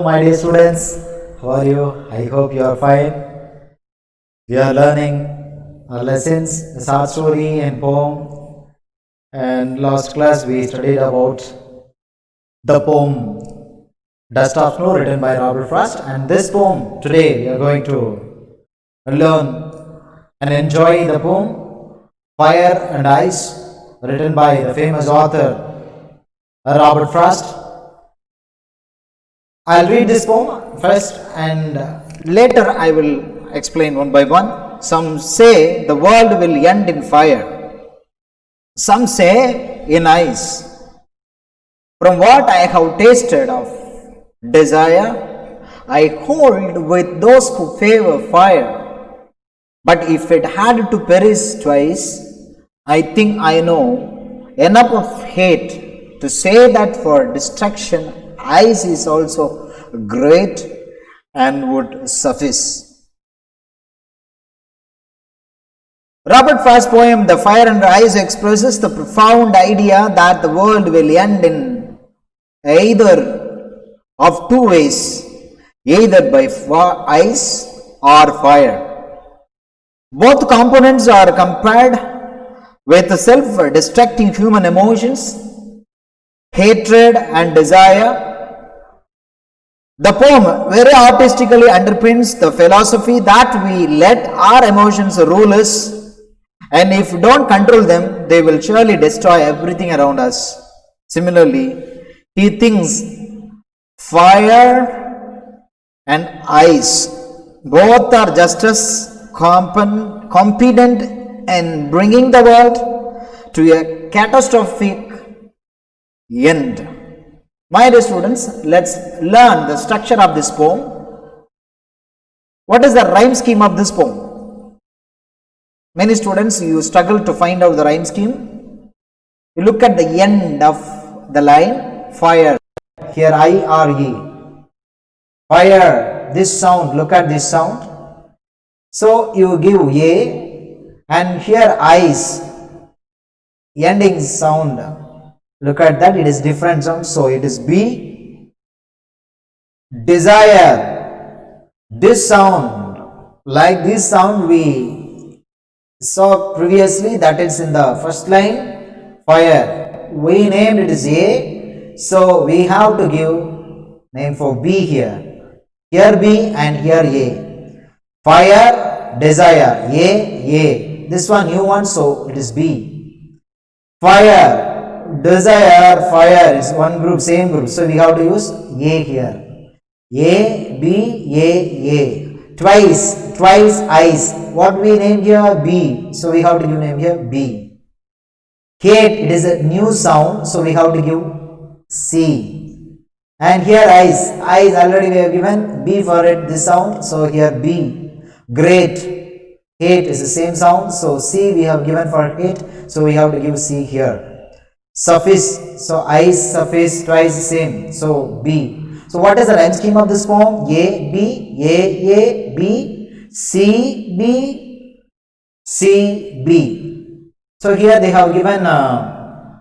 My dear students, how are you? I hope you are fine. We are learning our lessons, a short story and poem. And last class we studied about the poem Dust of Snow written by Robert Frost. And this poem today we are going to learn and enjoy the poem Fire and Ice written by the famous author Robert Frost. I'll read this poem first and later I will explain one by one. Some say the world will end in fire. Some say in ice. From what I have tasted of desire, I hold with those who favor fire. But if it had to perish twice, I think I know enough of hate to say that for destruction ice is also great and would suffice. Robert Frost's poem The Fire and Ice expresses the profound idea that the world will end in either of two ways, either by ice or fire. Both components are compared with self-destructing human emotions, hatred and desire. The poem very artistically underpins the philosophy that we let our emotions rule us, and if we don't control them, they will surely destroy everything around us. Similarly, he thinks fire and ice both are just as competent in bringing the world to a catastrophic end. My dear students, let's learn the structure of this poem. What is the rhyme scheme of this poem? Many students, you struggle to find out the rhyme scheme. You look at the end of the line, fire. Here I-R-E. Fire, this sound, look at this sound. So you give A, and here ice, ending sound. Look at that, it is different sound, so it is B. Desire, this sound, like this sound we saw previously, that is in the first line, fire. We named it as A, so we have to give name for B here. Here B and here A. Fire, desire, A. This one new one, so it is B. Fire, desire, fire is one group, same group, so we have to use A here. A, B, A. Twice ice. What we named here? B. So we have to give name here B. Hate, it is a new sound, so we have to give C. And here ice already we have given B for it, this sound, so here B. Great, hate is the same sound, so C we have given for hate, so we have to give C here. Suffice, so ice, suffice, twice same, so B. So what is the rhyme scheme of this poem? A, B, C, B, C, B. So here they have given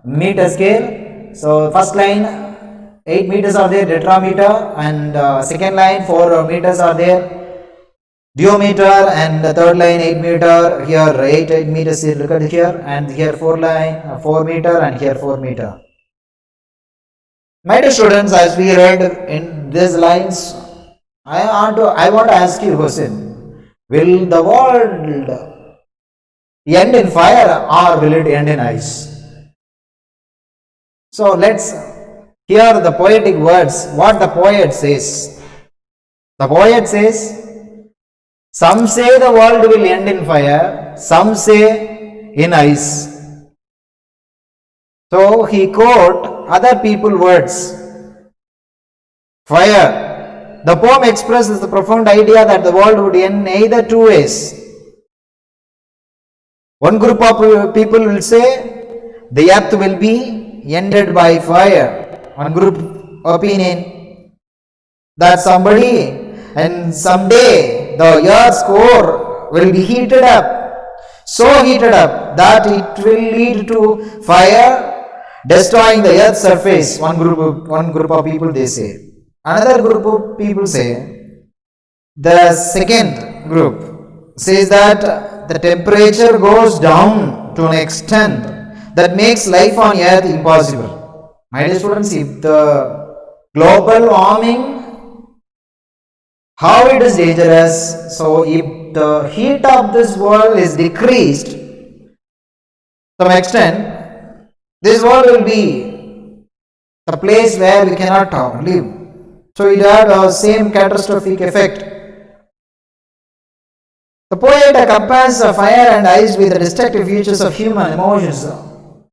meter scale. So first line 8 meters are there, tetrameter, and second line 4 meters are there, diameter, and the third line 8 meter, here 8 meters, look at here, and here 4 meter, and here 4 meter. My dear students, as we read in these lines, I want to ask you a question. Will the world end in fire or will it end in ice? So let's hear the poetic words, what the poet says. The poet says, some say the world will end in fire, some say in ice. So he quote other people's words. Fire. The poem expresses the profound idea that the world would end either two ways. One group of people will say the earth will be ended by fire. One group opinion that and someday the earth's core will be heated up, so heated up that it will lead to fire, destroying the earth's surface. One group of people, they say. Another group of people say, the second group says that the temperature goes down to an extent that makes life on earth impossible. My dear students, if the global warming, how it is dangerous, so if the heat of this world is decreased to some extent, this world will be a place where we cannot live. So it had a same catastrophic effect. The poet compares fire and ice with the destructive features of human emotions.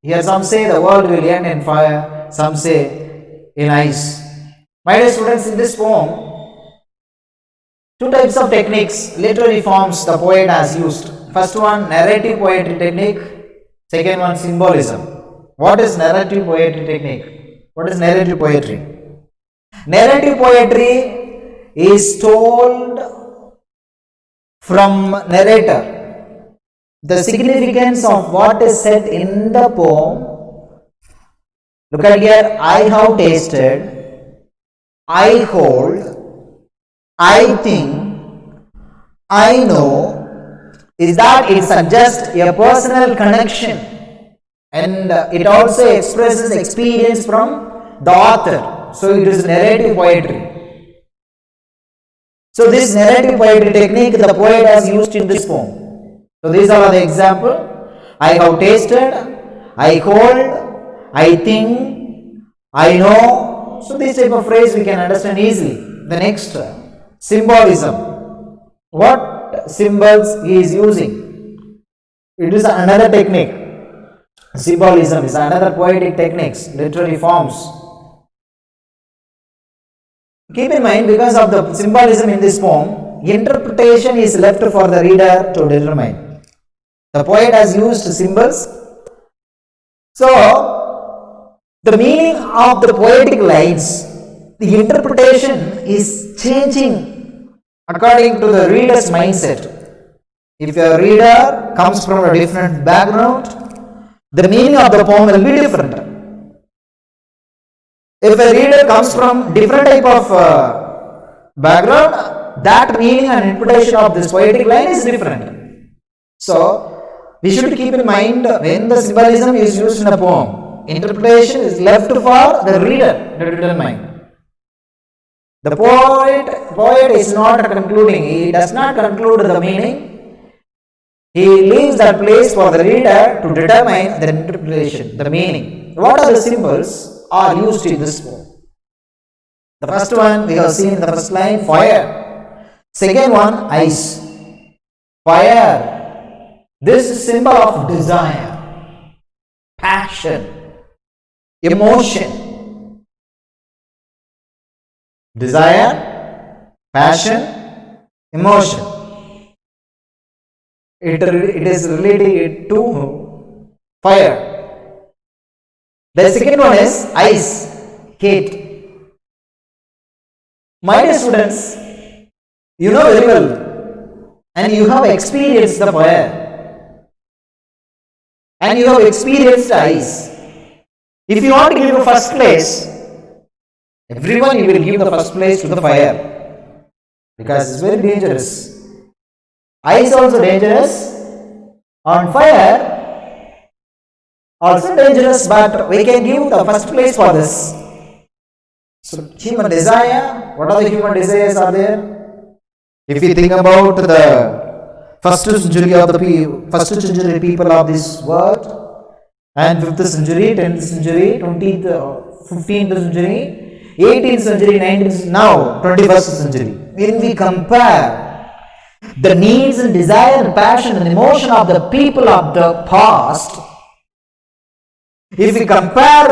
Here some say the world will end in fire, some say in ice. My dear students, in this poem, two types of techniques, literary forms the poet has used. First one, narrative poetry technique. Second one, symbolism. What is narrative poetry technique? What is narrative poetry? Narrative poetry is told from narrator. The significance of what is said in the poem. Look at here, I have tasted, I hold, I think, I know, is that it suggests a personal connection, and it also expresses experience from the author. So it is narrative poetry. So this narrative poetry technique the poet has used in this poem. So these are the example. I have tasted, I hold, I think, I know. So this type of phrase we can understand easily. The next, symbolism. What symbols he is using? It is another technique. Symbolism is another poetic techniques, literary forms. Keep in mind, because of the symbolism in this poem, interpretation is left for the reader to determine. The poet has used symbols. So, the meaning of the poetic lines, the interpretation is changing according to the reader's mindset. If a reader comes from a different background, the meaning of the poem will be different. If a reader comes from different type of background, that meaning and interpretation of this poetic line is different. So, we should keep in mind when the symbolism is used in a poem, interpretation is left for the reader to determine. The poet is not concluding, he does not conclude the meaning, he leaves that place for the reader to determine the interpretation, the meaning. What are the symbols are used in this poem? The first one we have seen in the first line, fire. Second one, ice. Fire. This is symbol of desire, passion, emotion. Desire, passion, emotion. It is related to fire. The second one is ice, hate. My dear students, you know very well and you have experienced the fire and you have experienced ice. If you want to give a first place, everyone you will give the first place to the fire because it's very dangerous. Ice also dangerous, on fire also dangerous, but we can give the first place for this. So human desire, what are the human desires are there? If you think about the first century people of this world, and 5th century, 10th century, 20th, 15th century, 18th century, 19th, now 21st century. When we compare the needs and desire and passion and emotion of the people of the past, if we compare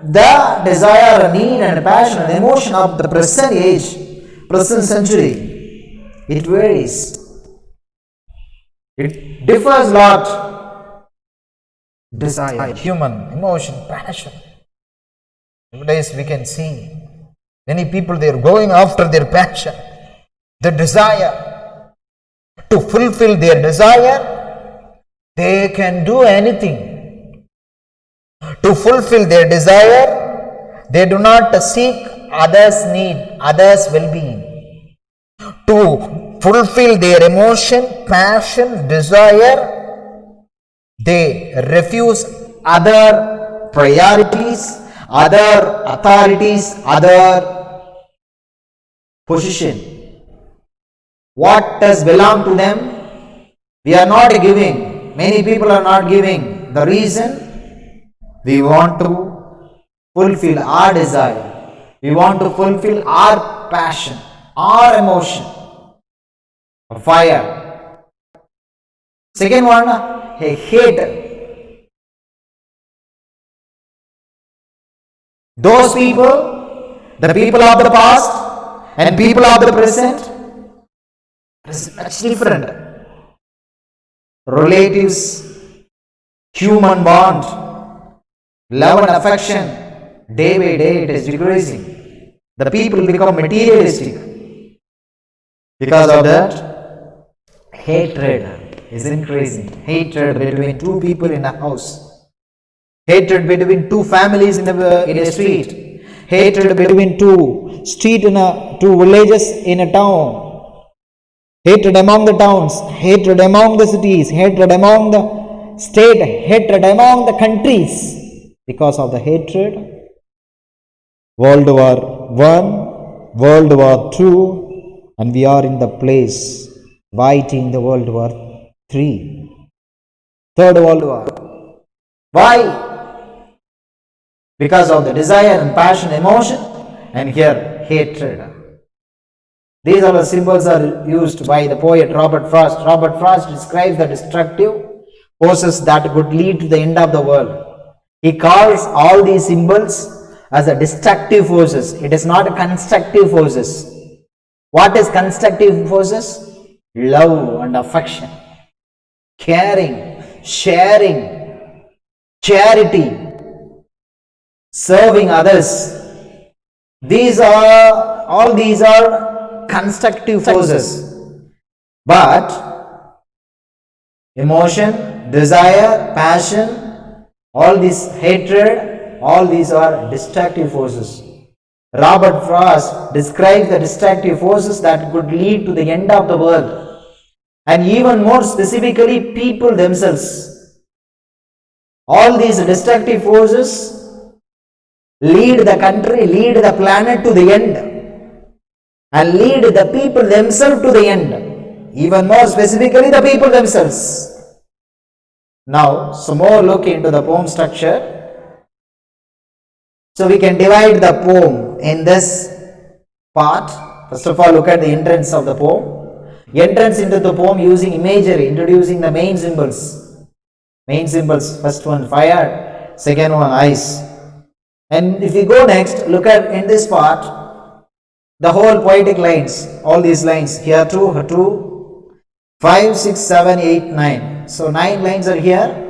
the desire, need and passion and emotion of the present age, present century, it varies. It differs a lot. Desire, human, emotion, passion. Nowadays we can see many people, they are going after their passion, their desire. To fulfill their desire, they can do anything. To fulfill their desire, they do not seek others' need, others' well-being. To fulfill their emotion, passion, desire, they refuse other priorities, other authorities, other position. What does belong to them? We are not giving. Many people are not giving. The reason? We want to fulfill our desire. We want to fulfill our passion, our emotion. Fire. Second one, hate. Those people, the people of the past and people of the present, is much different. Relatives, human bond, love and affection, day by day it is decreasing. The people become materialistic. Because of that, hatred is increasing. Hatred between two people in a house. Hatred between two families in a street. Hatred between two villages in a town. Hatred among the towns, hatred among the cities, hatred among the state, hatred among the countries. Because of the hatred, World War I, World War II, and we are in the place fighting the World War III. Third World War. Why? Because of the desire and passion, emotion, and here hatred. These are the symbols are used by the poet Robert Frost. Robert Frost describes the destructive forces that could lead to the end of the world. He calls all these symbols as a destructive forces. It is not a constructive forces. What is constructive forces? Love and affection, caring, sharing, charity, serving others. All these are constructive forces. But emotion, desire, passion, all this hatred, all these are destructive forces. Robert Frost describes the destructive forces that could lead to the end of the world, and even more specifically, people themselves. All these destructive forces lead the country, lead the planet to the end, and lead the people themselves to the end. Even more specifically, the people themselves. Now, some more look into the poem structure. So we can divide the poem in this part. First of all, look at the entrance of the poem. Entrance into the poem using imagery, introducing the main symbols. Main symbols, first one fire, second one ice. And if you go next, look at in this part, the whole poetic lines, all these lines, here 2, 5, 6, 7, 8, 9. So 9 lines are here.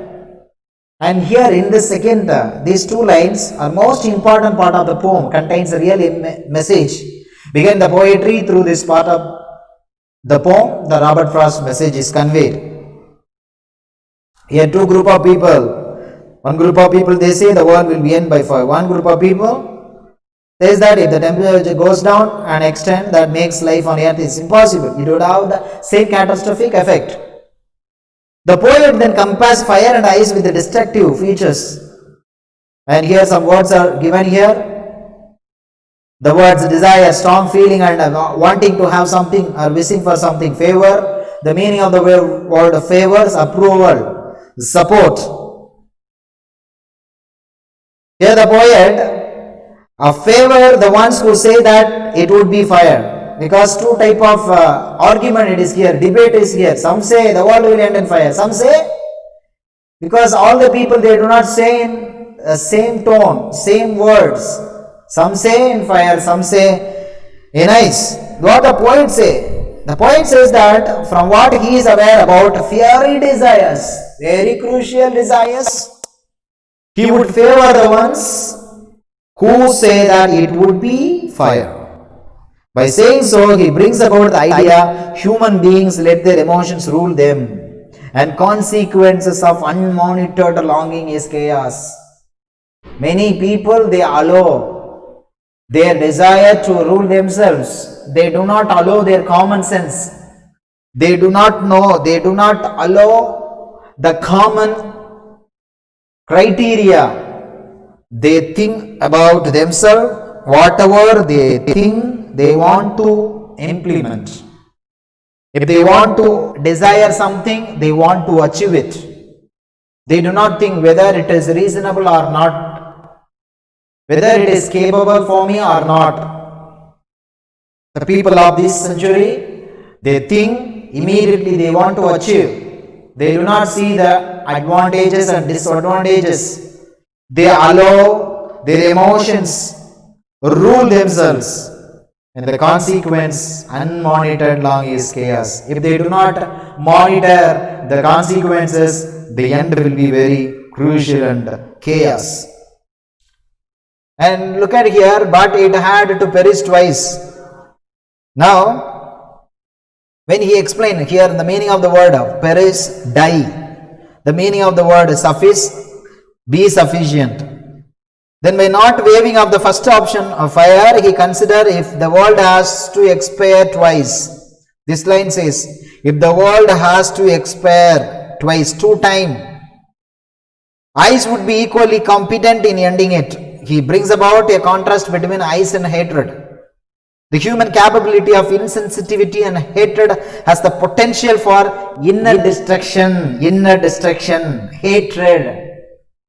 And here in the second, these 2 lines are most important part of the poem, contains a real message. Begin the poetry through this part of the poem, the Robert Frost message is conveyed. Here 2 group of people. One group of people, they say the world will be end by fire. One group of people says that if the temperature goes down and extend, that makes life on earth is impossible. It would have the same catastrophic effect. The poet then compares fire and ice with the destructive features. And here some words are given here. The words desire, strong feeling and wanting to have something or wishing for something. Favor, the meaning of the word favors, approval, support. Here the poet favor the ones who say that it would be fire. Because 2 type of argument it is here, debate is here. Some say the world will end in fire. Some say, because all the people they do not say in the same tone, same words. Some say in fire, some say in ice. What the poet say? The poet says that from what he is aware about fiery desires, very crucial desires, he would favor the ones who say that it would be fire. By saying so, he brings about the idea human beings let their emotions rule them, and consequences of unmonitored longing is chaos. Many people they allow their desire to rule themselves. They do not allow their common sense. They do not know, they do not allow the common criteria. They think about themselves, whatever they think they want to implement. If they want to desire something, they want to achieve it. They do not think whether it is reasonable or not, whether it is capable for me or not. The people of this century, they think immediately they want to achieve. They do not see the advantages and disadvantages. They allow their emotions rule themselves, and the consequence, unmonitored long is chaos. If they do not monitor the consequences, the end will be very crucial and chaos. And look at here, but it had to perish twice. Now, when he explained here the meaning of the word perish, die, the meaning of the word suffice, be sufficient. Then by not waiving of the first option of fire, he considered if the world has to expire twice. This line says, if the world has to expire twice, 2 times, ice would be equally competent in ending it. He brings about a contrast between ice and hatred. The human capability of insensitivity and hatred has the potential for inner destruction, hatred.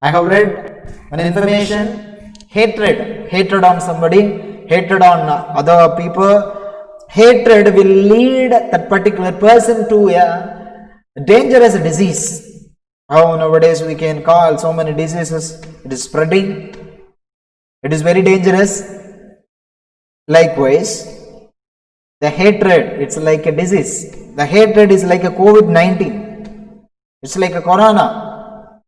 I have read an information, hatred on somebody, hatred on other people. Hatred will lead that particular person to a dangerous disease. How nowadays we can call so many diseases, it is spreading, it is very dangerous. Likewise, the hatred, it's like a disease. The hatred is like a COVID-19. It's like a corona.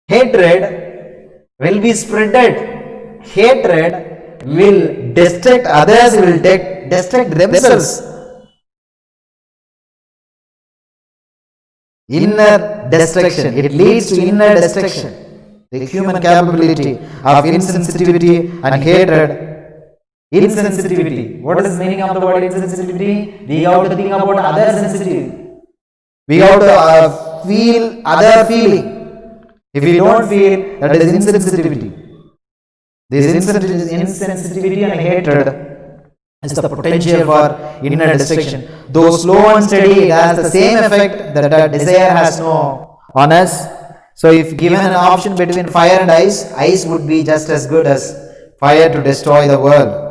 Hatred will be spreaded. Hatred will distract others, will distract themselves. Inner destruction. It leads to inner destruction. The human capability of insensitivity and hatred. Insensitivity. What is the meaning of the word insensitivity? We have to think about other sensitivity. We have to feel other feeling. If we don't feel, that is insensitivity. This insensitivity and hatred is the potential for inner destruction. Though slow and steady, it has the same effect that desire has no on us. So if given an option between fire and ice would be just as good as fire to destroy the world.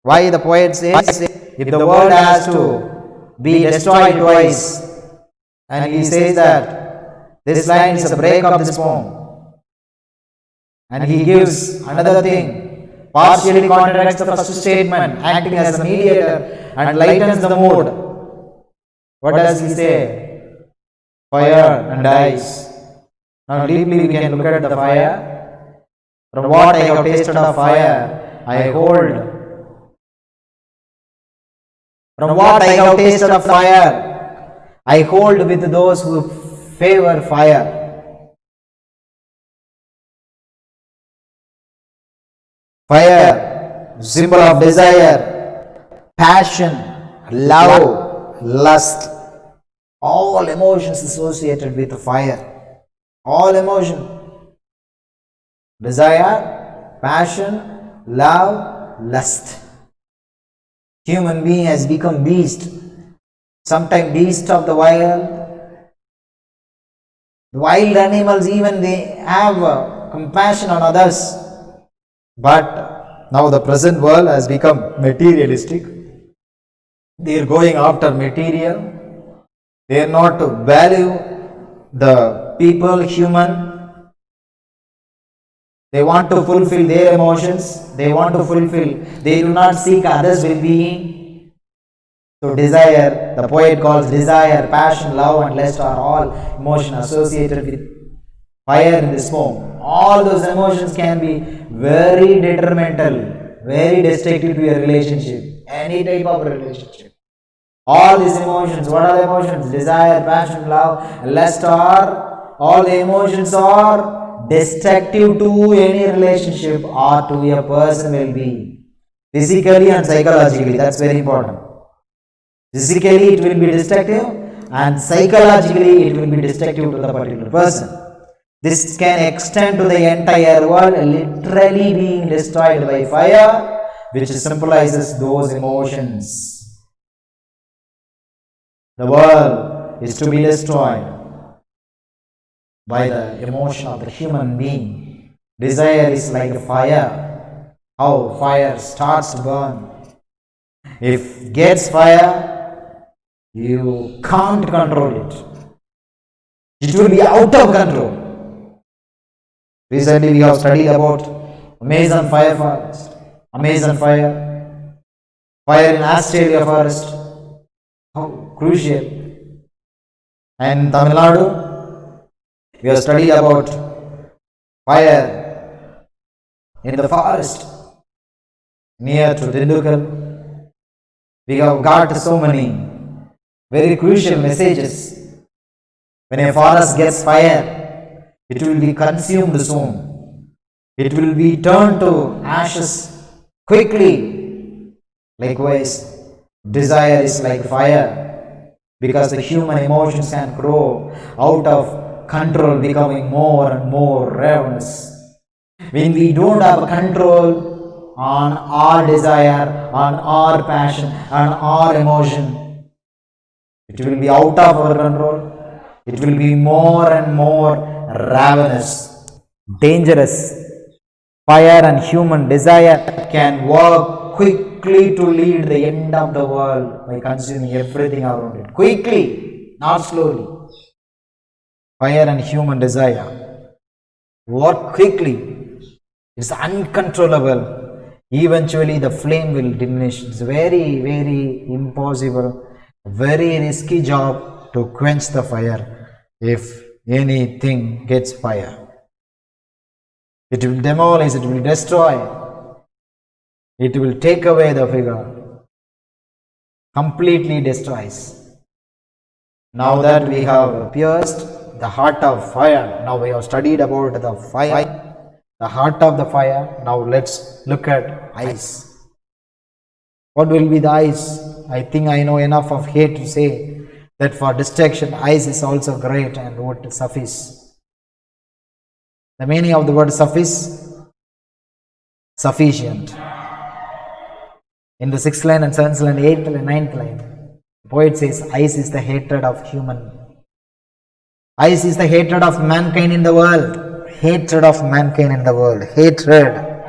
Why the poet says, if the world has to be destroyed twice, and he says that this line is a break of this poem. And he gives another thing, partially contradicts the first statement, acting as a mediator and lightens the mood. What does he say? Fire and ice. Now deeply we can look at the fire. From what I have tasted of fire, I hold. From what I have tasted of fire, I hold with those who favor fire. Fire, symbol of desire, passion, love, lust, all emotions associated with fire. All emotion. Desire, passion, love, lust. Human being has become beast. Sometimes beast of the wild. Wild animals even they have compassion on others. But now the present world has become materialistic. They are going after material. They are not to value the people, human. They want to fulfill their emotions. They want to fulfill. They do not seek others' well-being. So desire, the poet calls desire, passion, love and lust are all emotions associated with fire in this poem. All those emotions can be very detrimental, very destructive to your relationship, any type of relationship. All these emotions, what are the emotions? Desire, passion, love, lust are, all the emotions are destructive to any relationship or to a person will be physically and psychologically. That's very important. Physically it will be destructive and psychologically it will be destructive to the particular person. This can extend to the entire world, literally being destroyed by fire, which symbolizes those emotions. The world is to be destroyed by the emotion of the human being. Desire is like a fire. How fire starts to burn. If gets fire, you can't control it. It will be out of control. Recently we have studied about Amazon fire forest, Amazon fire, fire in Australia forest, how crucial. And in Tamil Nadu, we have studied about fire in the forest near to Tindukal. We have got so many very crucial messages. When a forest gets fire, it will be consumed soon. It will be turned to ashes quickly. Likewise, desire is like fire, because the human emotions can grow out of control, becoming more and more ravenous. When we don't have control on our desire, on our passion, on our emotion, it will be out of our control. It will be more and more ravenous, dangerous. Fire and human desire can work quickly to lead the end of the world by consuming everything around it. Quickly, not slowly. Fire and human desire work quickly. It's uncontrollable. Eventually the flame will diminish. It's very, very impossible, very risky job to quench the fire. If anything gets fire, it will demolish, it will destroy, it will take away the figure, completely destroys. Now that we have pierced the heart of fire, now we have studied about the fire, the heart of the fire. Now let's look at ice. What will be the ice? I think I know enough of here to say that for destruction, ice is also great and would suffice. The meaning of the word suffice, sufficient. In the 6th line and 7th line, 8th and 9th line, the poet says, ice is the hatred of human. Ice is the hatred of mankind in the world. Hatred of mankind in the world. Hatred.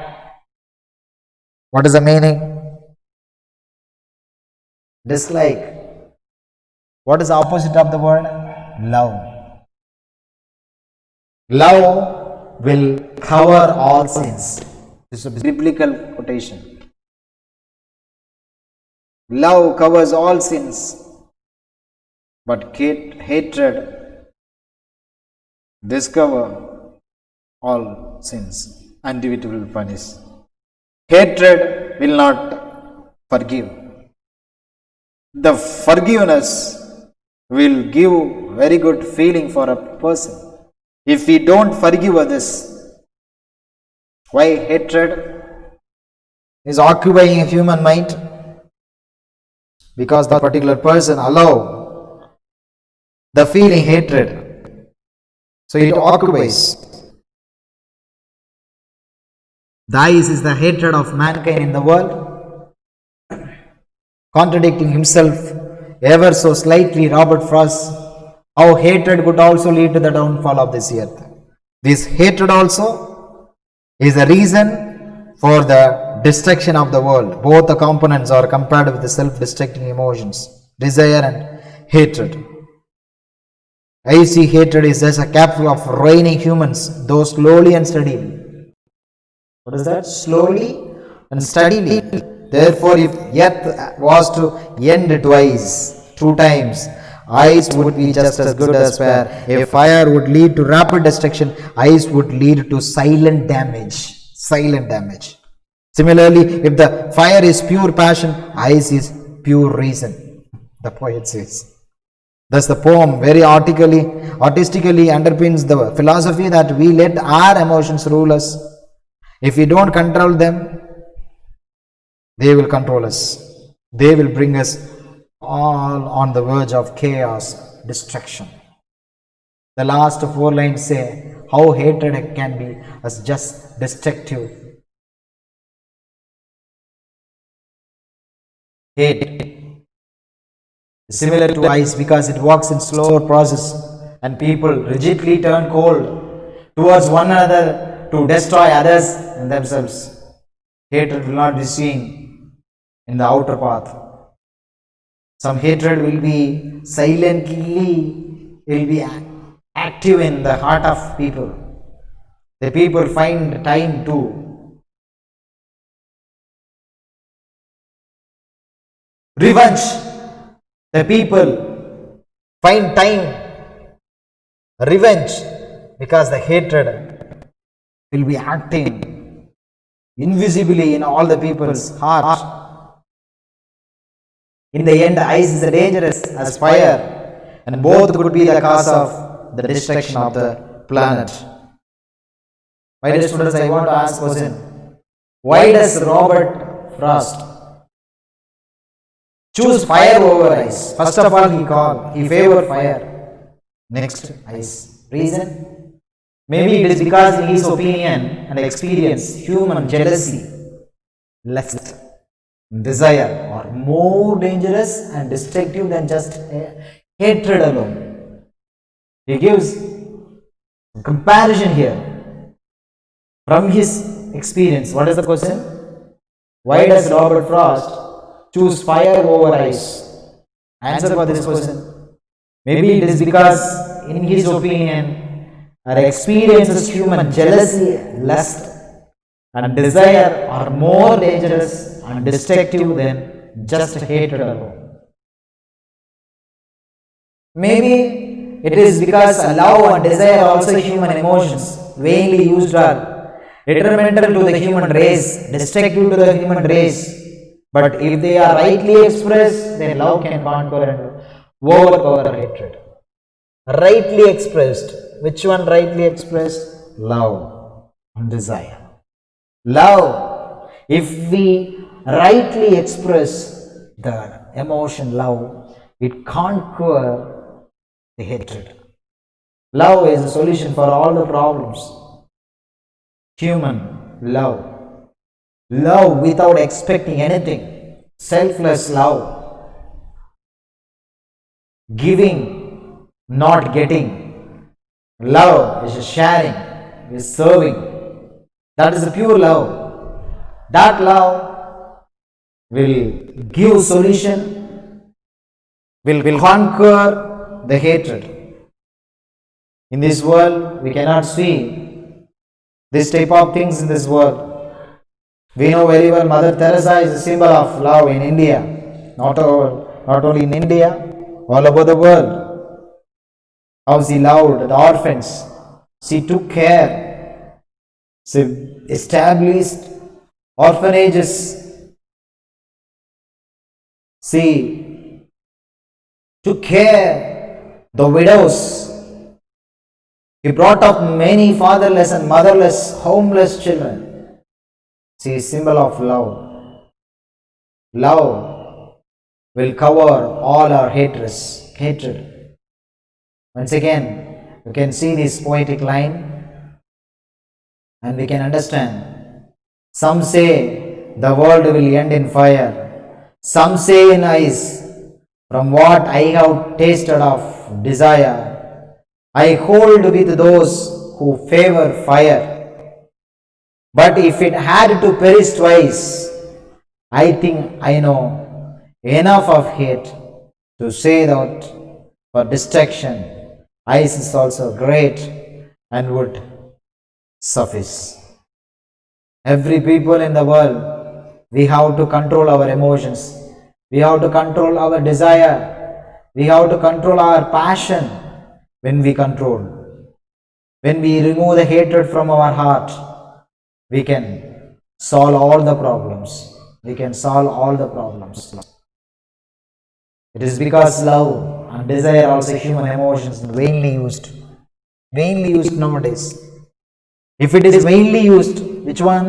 What is the meaning? Dislike. What is the opposite of the word? Love. Love will cover all sins. This is a biblical quotation. Love covers all sins, but hatred discover all sins and it will punish. Hatred will not forgive. The forgiveness will give very good feeling for a person. If we don't forgive others, why hatred is occupying a human mind? Because the particular person allow the feeling hatred, so it occupies. The ice is the hatred of mankind in the world. Contradicting himself ever so slightly, Robert Frost, how hatred could also lead to the downfall of this earth. This hatred also is a reason for the destruction of the world. Both the components are compared with the self-destructing emotions, desire and hatred. Icy hatred is just a capsule of ruining humans, though slowly and steadily. What is that? Slowly and steadily. Therefore, if earth was to end twice, 2 times, ice would be just as good as fire. If fire would lead to rapid destruction, ice would lead to silent damage. Silent damage. Similarly, if the fire is pure passion, ice is pure reason, the poet says. Thus, the poem very artistically underpins the philosophy that we let our emotions rule us. If we don't control them, they will control us. They will bring us all on the verge of chaos, destruction. The last four lines say how hatred can be as just destructive. Hate is similar to ice because it works in slower process and people rigidly turn cold towards one another to destroy others and themselves. Hatred will not be seen in the outer path. Some hatred will be active in the heart of people. The people find time to revenge. The people find time revenge because the hatred will be acting invisibly in all the people's heart. In the end, ice is dangerous as fire, and both could be the cause of the destruction of the planet. My dear students, I want to ask a question. Why does Robert Frost choose fire over ice? First of all, he favored fire. Next, ice. Reason? Maybe it is because in his opinion and experience, human jealousy, lust, desire are more dangerous and destructive than just hatred alone. He gives a comparison here from his experience. What is the question? Why does Robert Frost choose fire over ice? Answer for this question. Maybe it is because in his opinion or experiences human jealousy, lust and desire are more dangerous and destructive than just hatred alone. Maybe it is because love and desire are also human emotions, vainly used are detrimental to the human race, destructive to the human race. But if they are rightly expressed, then love can conquer and overpower hatred. Rightly expressed. Which one rightly expressed? Love and desire. Love. If we rightly express the emotion love, it conquer the hatred. Love is a solution for all the problems. Human love. Love without expecting anything. Selfless love. Giving, not getting. Love is sharing, is serving. That is a pure love. That love will give solution, will conquer the hatred. In this world, we cannot see this type of things in this world. We know very well Mother Teresa is a symbol of love in India, not only in India, all over the world. How she loved the orphans. She took care. She established orphanages. She took care the widows. He brought up many fatherless and motherless, homeless children. She is symbol of love. Love will cover all our hatred. Once again, you can see this poetic line and we can understand. Some say the world will end in fire. Some say in ice. From what I have tasted of desire, I hold with those who favor fire. But if it had to perish twice, I think I know enough of hate to say that for destruction, ice is also great and would suffice. Every people in the world, we have to control our emotions. We have to control our desire. We have to control our passion. When we remove the hatred from our heart, we can solve all the problems. We can solve all the problems. It is because love and desire also human emotions, vainly used. Vainly used nowadays. If it is vainly used, which one?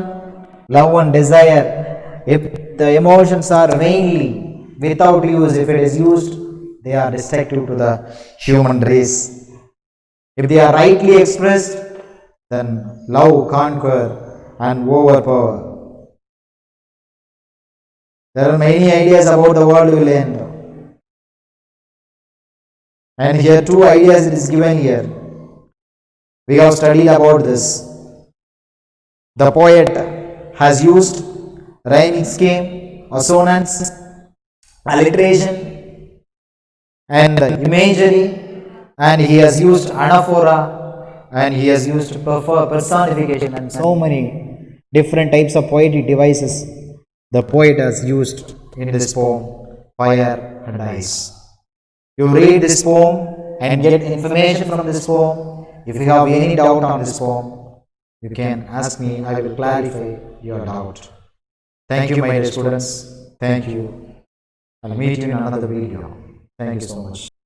Love and desire. If the emotions are vainly, without use, if it is used, they are destructive to the human race. If they are rightly expressed, then love conquer and overpower. There are many ideas about the world will end. And here two ideas it is given here. We have studied about this. The poet has used rhyming scheme, assonance, alliteration, and imagery, and he has used anaphora, and he has used personification, and so many different types of poetic devices the poet has used in this poem, Fire and Ice. You read this poem and get information from this poem. If you have any doubt on this poem, you can ask me, I will clarify your doubt. Thank you, my dear students. Thank you. I'll meet you in another video. Thank you so much.